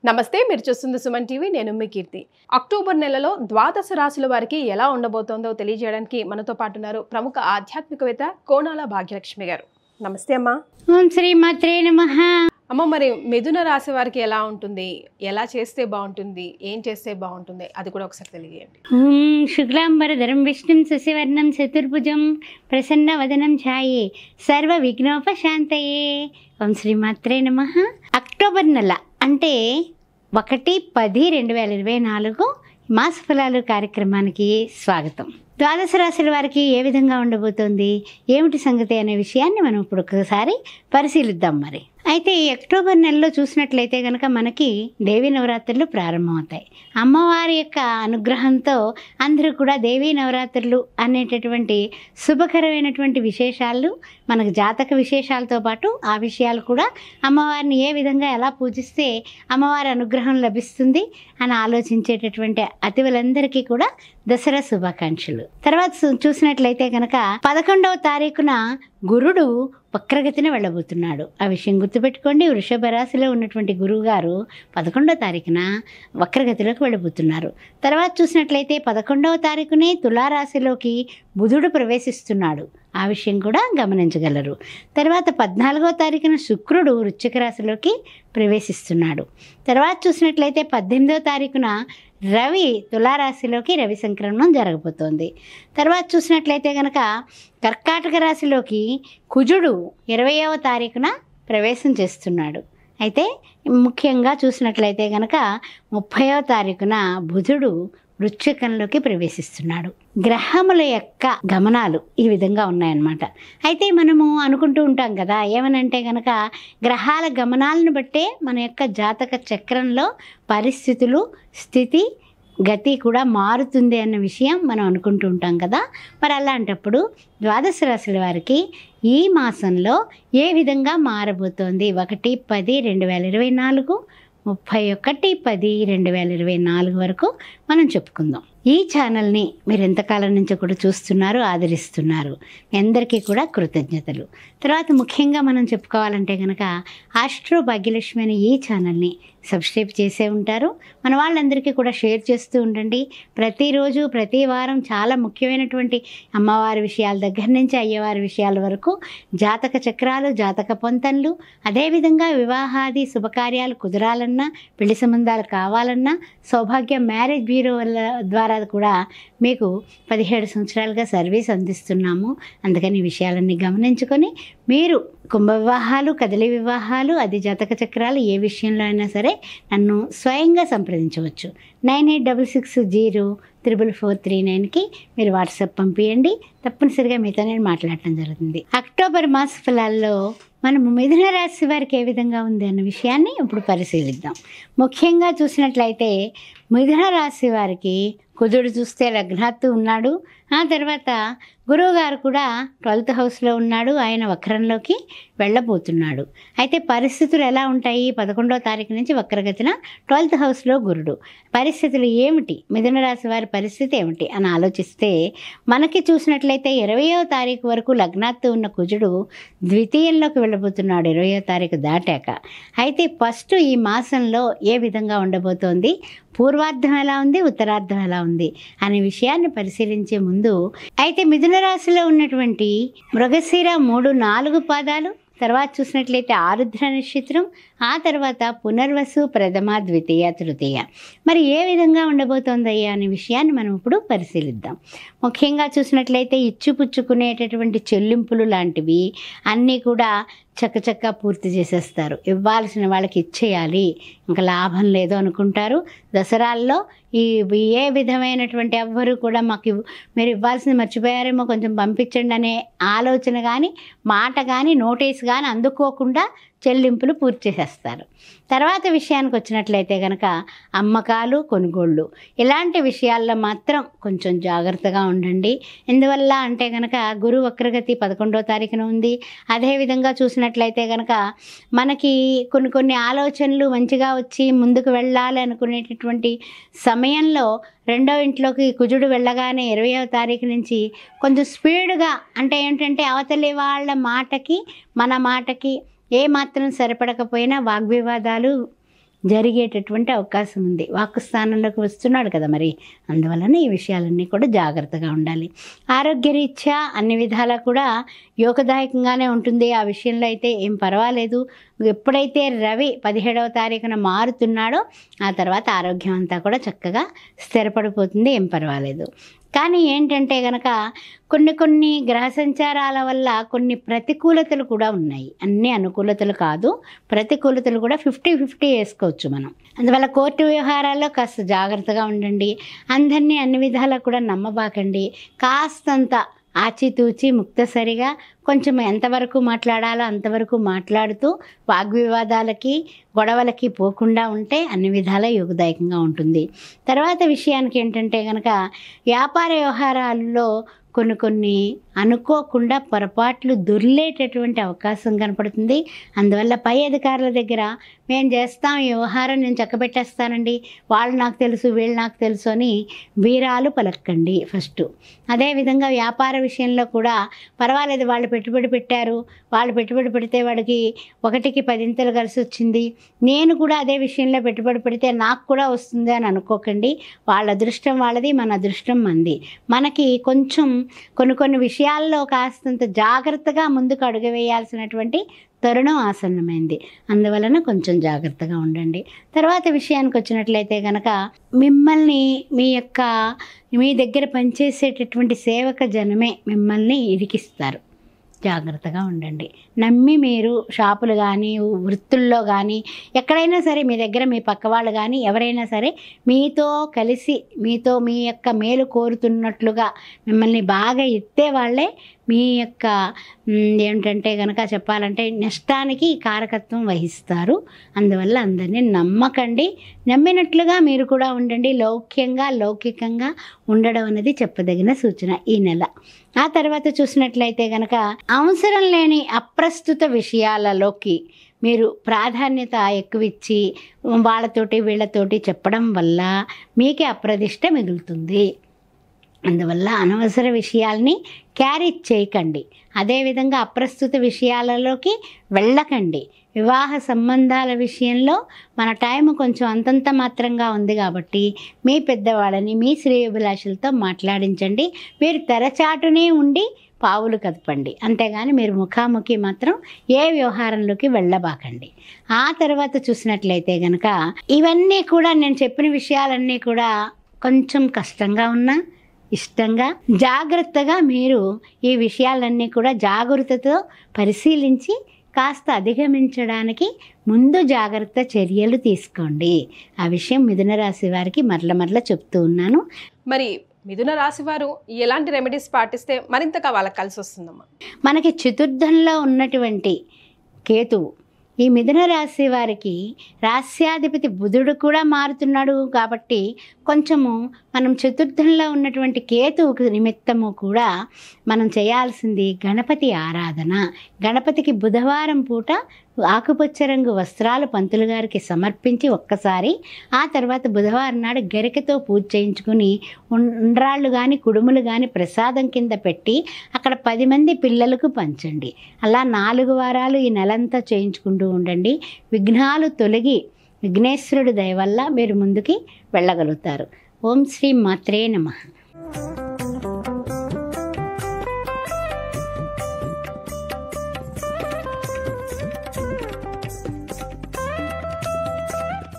నమస్తే, మీరు చూస్తుంది సుమన్ టీవీ. నేను మీ కీర్తి. అక్టోబర్ నెలలో ద్వాదశ రాశుల వారికి ఎలా ఉండబోతోందో తెలియజేయడానికి మనతో పాటు ఉన్నారు ప్రముఖ ఆధ్యాత్మికవేత్త కోనాల భాగ్యలక్ష్మి గారు. నమస్తే అమ్మా. ఓం శ్రీ మాత్రే నమః. అమ్మ, మరి మిథున రాశి వారికి ఎలా ఉంటుంది, ఎలా చేస్తే బాగుంటుంది, ఏం చేస్తే బాగుంటుంది, అది కూడా ఒకసారి తెలియజేయండి. ఓం శుక్లాంబరధరం విష్ణుం శశివర్ణం చతుర్భుజం ప్రసన్న వదనం ఛాయే సర్వ విఘ్నోపశాంతయే. ఓం శ్రీ మాత్రే నమః. అక్టోబర్ నెల అంటే 1/10/2024 మాస ఫలాలు కార్యక్రమానికి స్వాగతం. ద్వాదశ రాశుల వారికి ఏ విధంగా ఉండబోతోంది, ఏమిటి సంగతి అనే విషయాన్ని మనం ఇప్పుడు ఒకసారి పరిశీలిద్దాం. మరి అయితే ఈ అక్టోబర్ నెలలో చూసినట్లయితే కనుక మనకి దేవీ నవరాత్రులు ప్రారంభమవుతాయి. అమ్మవారి యొక్క అనుగ్రహంతో అందరూ కూడా దేవీ నవరాత్రులు అనేటటువంటి శుభకరమైనటువంటి విశేషాలు, మనకు జాతక విశేషాలతో పాటు ఆ విషయాలు కూడా అమ్మవారిని ఏ విధంగా ఎలా పూజిస్తే అమ్మవారి అనుగ్రహం లభిస్తుంది అని ఆలోచించేటటువంటి అతిథులందరికీ కూడా దసరా శుభాకాంక్షలు. తర్వాత చూసినట్లయితే కనుక 11వ తారీఖున గురుడు వక్రగతిన వెళ్ళబోతున్నాడు. ఆ విషయం గుర్తుపెట్టుకోండి. వృషభ రాశిలో ఉన్నటువంటి గురువు గారు 11వ తారీఖున వక్రగతిలోకి వెళ్ళబోతున్నారు. తర్వాత చూసినట్లయితే 11వ తారీఖునే తులారాశిలోకి బుధుడు ప్రవేశిస్తున్నాడు. ఆ విషయం కూడా గమనించగలరు. తర్వాత 14వ తారీఖున శుక్రుడు వృశ్చిక రాశిలోకి ప్రవేశిస్తున్నాడు. తర్వాత చూసినట్లయితే 18వ తారీఖున రవి తులారాశిలోకి రవి సంక్రమణం జరగబోతోంది. తర్వాత చూసినట్లయితే కనుక కర్కాటక రాశిలోకి కుజుడు 20వ తారీఖున ప్రవేశం చేస్తున్నాడు. అయితే ముఖ్యంగా చూసినట్లయితే కనుక 30వ తారీఖున బుధుడు వృశ్చికంలోకి ప్రవేశిస్తున్నాడు. గ్రహముల యొక్క గమనాలు ఈ విధంగా ఉన్నాయన్నమాట. అయితే మనము అనుకుంటూ ఉంటాం కదా, ఏమనంటే కనుక గ్రహాల గమనాలను బట్టే మన యొక్క జాతక చక్రంలో పరిస్థితులు, స్థితి, గతి కూడా మారుతుంది అన్న విషయం మనం అనుకుంటూ ఉంటాం కదా. మరి అలాంటప్పుడు ద్వాదశ రాశుల వారికి ఈ మాసంలో ఏ విధంగా మారబోతోంది 1/10/2024 31/10/2024 వరకు మనం చెప్పుకుందాం. ఈ ఛానల్ని మీరు ఎంతకాలం నుంచి కూడా చూస్తున్నారు, ఆదరిస్తున్నారు. మీ అందరికీ కూడా కృతజ్ఞతలు. తర్వాత ముఖ్యంగా మనం చెప్పుకోవాలంటే కనుక ఆస్ట్రో భాగ్యలక్ష్మి అనే ఈ ఛానల్ని సబ్స్క్రైబ్ చేసే ఉంటారు. మన వాళ్ళందరికీ కూడా షేర్ చేస్తూ ఉండండి. ప్రతిరోజు ప్రతి వారం చాలా ముఖ్యమైనటువంటి అమ్మవారి విషయాల దగ్గర నుంచి అయ్యవారి విషయాల వరకు, జాతక చక్రాలు, జాతక పొంతనలు, అదేవిధంగా వివాహాది శుభకార్యాలు కుదరాలన్నా, పెళ్లి సంబంధాలు కావాలన్నా, సౌభాగ్య మ్యారేజ్ బ్యూరో ద్వారా కూడా మీకు 17 సంవత్సరాలుగా సర్వీస్ అందిస్తున్నాము. అందుకని ఈ విషయాలన్నీ గమనించుకొని మీరు కుంభ వివాహాలు, కదలి వివాహాలు, అది జాతక చక్రాలు ఏ విషయంలో అయినా సరే నన్ను స్వయంగా సంప్రదించవచ్చు. 9866044439కి మీరు వాట్సాప్ పంపించండి. తప్పనిసరిగా మీతో నేను మాట్లాడటం జరుగుతుంది. అక్టోబర్ మాస ఫలాల్లో మనము మిథున రాశి వారికి ఏ విధంగా ఉంది అన్న విషయాన్ని ఇప్పుడు పరిశీలిద్దాం. ముఖ్యంగా చూసినట్లయితే మిథున రాశి వారికి కుజుడు చూస్తే లగ్నాత్తు ఉన్నాడు. ఆ తర్వాత గురువు గారు కూడా 12th హౌస్లో ఉన్నాడు. ఆయన వక్రంలోకి వెళ్ళబోతున్నాడు. అయితే పరిస్థితులు ఎలా ఉంటాయి? 11వ తారీఖు నుంచి వక్రగతిన 12th హౌస్లో గురుడు. పరిస్థితులు ఏమిటి, మిథున రాశి వారి పరిస్థితి ఏమిటి అని ఆలోచిస్తే మనకి చూసినట్లయితే 20వ తారీఖు వరకు లగ్నాత్తు ఉన్న కుజుడు ద్వితీయంలోకి వెళ్ళబోతున్నాడు 20వ తారీఖు దాటాక. అయితే ఫస్ట్ ఈ మాసంలో ఏ విధంగా ఉండబోతోంది, పూర్వార్ధం ఎలా ఉంది, ఉత్తరార్ధం ఎలా ఉంది అనే విషయాన్ని పరిశీలించే ముందు అయితే మిథున రాశిలో ఉన్నటువంటి మృగశిర 3-4 పాదాలు, తర్వాత చూసినట్లయితే ఆరుద్ర నక్షత్రం, ఆ తర్వాత పునర్వసు, ప్రథమ, ద్వితీయ, తృతీయ. మరి ఏ విధంగా ఉండబోతోందయ్యా అనే విషయాన్ని మనం ఇప్పుడు పరిశీలిద్దాం. ముఖ్యంగా చూసినట్లయితే ఇచ్చిపుచ్చుకునేటటువంటి చెల్లింపులు లాంటివి అన్నీ కూడా చక్కచక్క పూర్తి చేసేస్తారు. ఇవ్వాల్సిన వాళ్ళకి ఇచ్చేయాలి, ఇంకా లాభం లేదు అనుకుంటారు. దసరాల్లో ఏ విధమైనటువంటి ఎవ్వరు కూడా మాకు మీరు ఇవ్వాల్సింది మర్చిపోయారేమో, కొంచెం పంపించండి అనే ఆలోచన కానీ, మాట కానీ, నోటీస్ కానీ అందుకోకుండా చెల్లింపులు పూర్తి చేసేస్తారు. తర్వాత విషయానికి వచ్చినట్లయితే కనుక అమ్మకాలు, కొనుగోళ్ళు ఇలాంటి విషయాల్లో మాత్రం కొంచెం జాగ్రత్తగా ఉండండి. ఎందువల్ల అంటే కనుక గురు వక్రగతి 11వ తారీఖున ఉంది. అదేవిధంగా చూసినట్లయితే కనుక మనకి కొన్ని ఆలోచనలు మంచిగా వచ్చి ముందుకు వెళ్ళాలి అనుకునేటటువంటి సమయంలో రెండవ ఇంట్లోకి కుజుడు వెళ్ళగానే 20వ తారీఖు నుంచి కొంచెం స్పీడ్గా, అంటే ఏంటంటే అవతలి వాళ్ళ మాటకి మన మాటకి ఏ మాత్రం సరిపడకపోయినా వాగ్వివాదాలు జరిగేటటువంటి అవకాశం ఉంది. వాక్కు స్థానంలోకి వస్తున్నాడు కదా మరి, అందువలన ఈ విషయాలన్నీ కూడా జాగ్రత్తగా ఉండాలి. ఆరోగ్యరీత్యా అన్ని విధాలా కూడా యోగదాయకంగానే ఉంటుంది. ఆ విషయంలో అయితే ఏం పర్వాలేదు. ఎప్పుడైతే రవి 17వ తారీఖున మారుతున్నాడో ఆ తర్వాత ఆరోగ్యం అంతా కూడా చక్కగా స్థిరపడిపోతుంది, ఏం పర్వాలేదు. కానీ ఏంటంటే కనుక కొన్ని గ్రహ సంచారాల వల్ల కొన్ని ప్రతికూలతలు కూడా ఉన్నాయి. అన్ని అనుకూలతలు కాదు, ప్రతికూలతలు కూడా 50-50 వేసుకోవచ్చు మనం. అందువల్ల కోర్టు వ్యవహారాల్లో కాస్త జాగ్రత్తగా ఉండండి. అందరినీ అన్ని విధాలా కూడా నమ్మబాకండి. కాస్తంత ఆచితూచి ముక్తసరిగా కొంచెం ఎంతవరకు మాట్లాడాలో అంతవరకు మాట్లాడుతూ వాగ్వివాదాలకి గొడవలకి పోకుండా ఉంటే అన్ని విధాలా యోగదాయకంగా ఉంటుంది. తర్వాత విషయానికి ఏంటంటే కనుక వ్యాపార వ్యవహారాల్లో కొన్ని అనుకోకుండా పొరపాట్లు దొర్లేటటువంటి అవకాశం కనపడుతుంది. అందువల్ల పై అధికారుల దగ్గర మేము చేస్తాం ఈ వ్యవహారం, నేను చక్కబెట్టేస్తానండి, వాళ్ళు నాకు తెలుసు వీళ్ళు నాకు తెలుసు అని వీరాలు పలక్కండి ఫస్ట్. అదేవిధంగా వ్యాపార విషయంలో కూడా పర్వాలేదు, వాళ్ళు పెట్టుబడి పెట్టారు, వాళ్ళు పెట్టుబడి పెడితే వాడికి 1కి 10 కలిసి వచ్చింది, నేను కూడా అదే విషయంలో పెట్టుబడి పెడితే నాకు కూడా వస్తుంది అని అనుకోకండి. వాళ్ళ అదృష్టం వాళ్ళది, మన అదృష్టం మంది. మనకి కొంచెం కొన్ని విషయాల్లో కాస్తంత జాగ్రత్తగా ముందుకు అడుగు వేయాల్సినటువంటి తరుణం ఆసన్నమైంది. అందువలన కొంచెం జాగ్రత్తగా ఉండండి. తర్వాత విషయానికి వచ్చినట్లయితే కనుక మిమ్మల్ని మీ దగ్గర పనిచేసేటటువంటి సేవక జనమే మిమ్మల్ని ఇరికిస్తారు. జాగ్రత్తగా ఉండండి. నమ్మి మీరు షాపులు కానీ వృత్తుల్లో కానీ ఎక్కడైనా సరే మీ దగ్గర మీ పక్క వాళ్ళు కానీ ఎవరైనా సరే మీతో కలిసి మీ యొక్క మేలు కోరుతున్నట్లుగా మిమ్మల్ని బాగా ఎత్తే వాళ్ళే మీ యొక్క ఏంటంటే కనుక చెప్పాలంటే నష్టానికి కారకత్వం వహిస్తారు. అందువల్ల అందరినీ నమ్మకండి. నమ్మినట్లుగా మీరు కూడా ఉండండి. లౌకికంగా ఉండడం అనేది చెప్పదగిన సూచన ఈ నెల. ఆ తర్వాత చూసినట్లయితే కనుక అవసరం లేని అప్రస్తుత విషయాలలోకి మీరు ప్రాధాన్యత ఎక్కువిచ్చి వీళ్ళతోటి చెప్పడం వల్ల మీకే అప్రదిష్ట మిగులుతుంది. అందువల్ల అనవసర విషయాల్ని క్యారీ చేయకండి. అదేవిధంగా అప్రస్తుత విషయాలలోకి వెళ్ళకండి. వివాహ సంబంధాల విషయంలో మన టైం కొంచెం అంతంత మాత్రంగా ఉంది కాబట్టి మీ పెద్దవాళ్ళని మీ శ్రేయోభిలాషులతో మాట్లాడించండి. మీరు తెరచాటునే ఉండి పావులు కదపండి, అంతేగాని మీరు ముఖాముఖి మాత్రం ఏ వ్యవహారంలోకి వెళ్ళబాకండి. ఆ తర్వాత చూసినట్లయితే కనుక ఇవన్నీ కూడా నేను చెప్పిన విషయాలన్నీ కూడా కొంచెం కష్టంగా ఉన్నా ఇష్టంగా జాగ్రత్తగా మీరు ఈ విషయాలన్నీ కూడా జాగరూకతతో పరిశీలించి కాస్త అధిగమించడానికి ముందు జాగ్రత్త చర్యలు తీసుకోండి. ఆ విషయం మిథున రాశి వారికి మరల చెప్తూ ఉన్నాను. మరి మిథున రాశి వారు ఎలాంటి రెమెడీస్ పాటిస్తే మరింతగా వాళ్ళకి కలిసి వస్తుందమ్మా? మనకి చతుర్థంలో ఉన్నటువంటి కేతువు ఈ మిథున రాశి వారికి రాస్యాధిపతి బుధుడు కూడా మారుతున్నాడు కాబట్టి కొంచెము మనం చతుర్థంలో ఉన్నటువంటి కేతువుకు నిమిత్తము కూడా మనం చేయాల్సింది గణపతి ఆరాధన. గణపతికి బుధవారం పూట ఆకుపచ్చ రంగు వస్త్రాలు పంతులు గారికి సమర్పించి ఒక్కసారి, ఆ తర్వాత బుధవారం నాడు గరికతో పూజ చేయించుకుని ఉండ్రాళ్ళు కానీ కుడుములు కానీ ప్రసాదం కింద పెట్టి అక్కడ 10 మంది పిల్లలకు పంచండి. అలా 4 వారాలు ఈ నెలంతా చేయించుకుంటూ ఉండండి. విఘ్నాలు తొలగి విఘ్నేశ్వరుడి దయ వల్ల మీరు ముందుకి వెళ్ళగలుగుతారు. ఓం శ్రీ మాత్రే నమః.